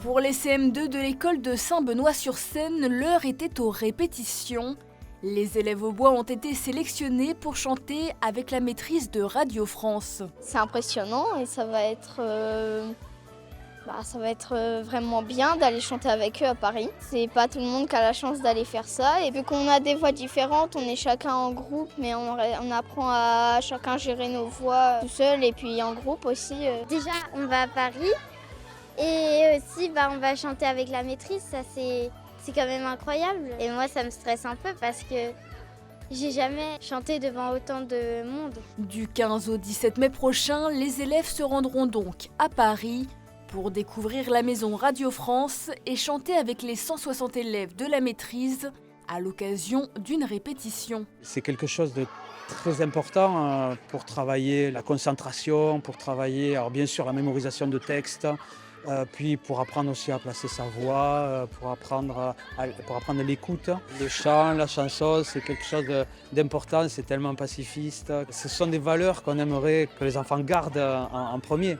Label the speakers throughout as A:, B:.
A: Pour les CM2 de l'école de Saint-Benoît-sur-Seine, l'heure était aux répétitions. Les élèves au bois ont été sélectionnés pour chanter avec la maîtrise de Radio France.
B: C'est impressionnant et ça va être vraiment bien d'aller chanter avec eux à Paris. C'est pas tout le monde qui a la chance d'aller faire ça. Et vu qu'on a des voix différentes, on est chacun en groupe, mais on apprend à chacun gérer nos voix tout seul et puis en groupe aussi.
C: Déjà, on va à Paris et aussi on va chanter avec la maîtrise. Ça, c'est quand même incroyable. Et moi, ça me stresse un peu parce que j'ai jamais chanté devant autant de monde.
A: Du 15 au 17 mai prochain, les élèves se rendront donc à Paris pour découvrir la maison Radio France et chanter avec les 160 élèves de la maîtrise à l'occasion d'une répétition.
D: C'est quelque chose de très important pour travailler la concentration, pour travailler alors bien sûr la mémorisation de textes, puis pour apprendre aussi à placer sa voix, pour apprendre l'écoute. Le chant, la chanson, c'est quelque chose d'important, c'est tellement pacifiste. Ce sont des valeurs qu'on aimerait que les enfants gardent en premier.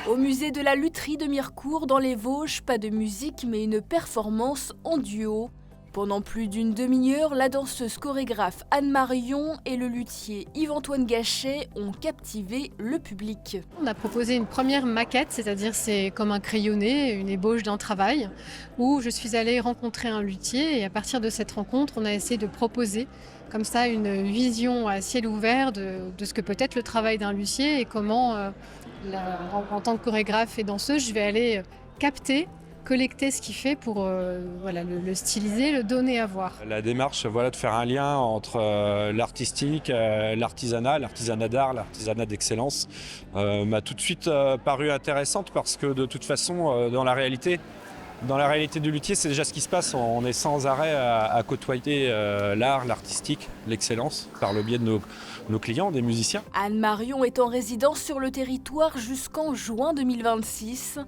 A: Au musée de la lutherie de Mirecourt, dans les Vosges, pas de musique mais une performance en duo. Pendant plus d'une demi-heure, la danseuse chorégraphe Anne Marion et le luthier Yves-Antoine Gachet ont captivé le public.
E: On a proposé une première maquette, c'est-à-dire c'est comme un crayonné, une ébauche d'un travail, où je suis allée rencontrer un luthier et à partir de cette rencontre, on a essayé de proposer comme ça une vision à ciel ouvert de ce que peut être le travail d'un luthier et comment, en tant que chorégraphe et danseuse, je vais aller collecter ce qu'il fait pour le styliser, le donner à voir.
F: La démarche de faire un lien entre l'artistique, l'artisanat d'art, l'artisanat d'excellence m'a tout de suite paru intéressante parce que de toute façon, dans la réalité du luthier, c'est déjà ce qui se passe. On est sans arrêt à côtoyer l'art, l'artistique, l'excellence par le biais de nos clients, des musiciens.
A: Anne Marion est en résidence sur le territoire jusqu'en juin 2026.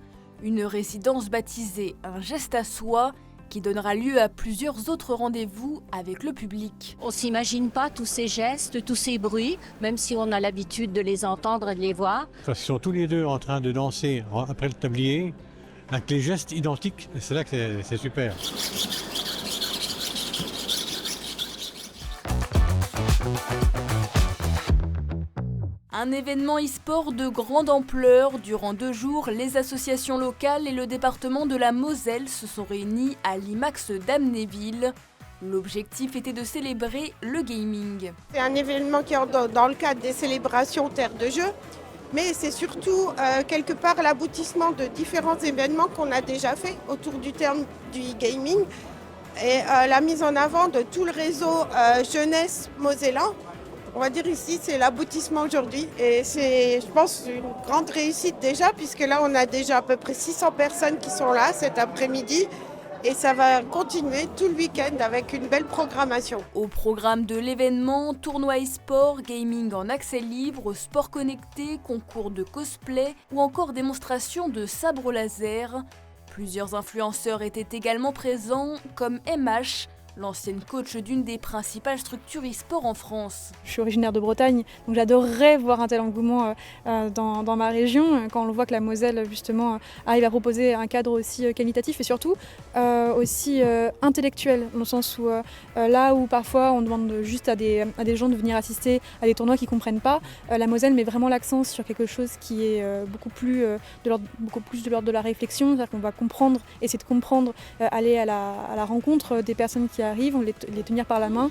A: Une résidence baptisée Un geste à soi qui donnera lieu à plusieurs autres rendez-vous avec le public.
G: On ne s'imagine pas tous ces gestes, tous ces bruits, même si on a l'habitude de les entendre et de les voir.
H: Ils sont tous les deux en train de danser après le tablier, avec les gestes identiques, c'est là que c'est super.
A: Un événement e-sport de grande ampleur. Durant 2 jours, les associations locales et le département de la Moselle se sont réunis à l'IMAX d'Amnéville. L'objectif était de célébrer le gaming.
I: C'est un événement qui est dans le cadre des célébrations Terre de Jeux, mais c'est surtout quelque part l'aboutissement de différents événements qu'on a déjà fait autour du terme du gaming et la mise en avant de tout le réseau jeunesse mosellan. On va dire ici, c'est l'aboutissement aujourd'hui et c'est, je pense, une grande réussite déjà puisque là, on a déjà à peu près 600 personnes qui sont là cet après-midi et ça va continuer tout le week-end avec une belle programmation.
A: Au programme de l'événement, tournoi e-sport, gaming en accès libre, sport connecté, concours de cosplay ou encore démonstration de sabre laser. Plusieurs influenceurs étaient également présents comme MH, l'ancienne coach d'une des principales structures e-sport en France.
J: Je suis originaire de Bretagne, donc j'adorerais voir un tel engouement dans ma région, quand on voit que la Moselle justement arrive à proposer un cadre aussi qualitatif et surtout aussi intellectuel, dans le sens où là où parfois on demande juste à des gens de venir assister à des tournois qu'ils ne comprennent pas, la Moselle met vraiment l'accent sur quelque chose qui est beaucoup plus de l'ordre de la réflexion, c'est-à-dire qu'on va comprendre, essayer de comprendre, aller à la rencontre des personnes qui arrivent, les tenir par la main.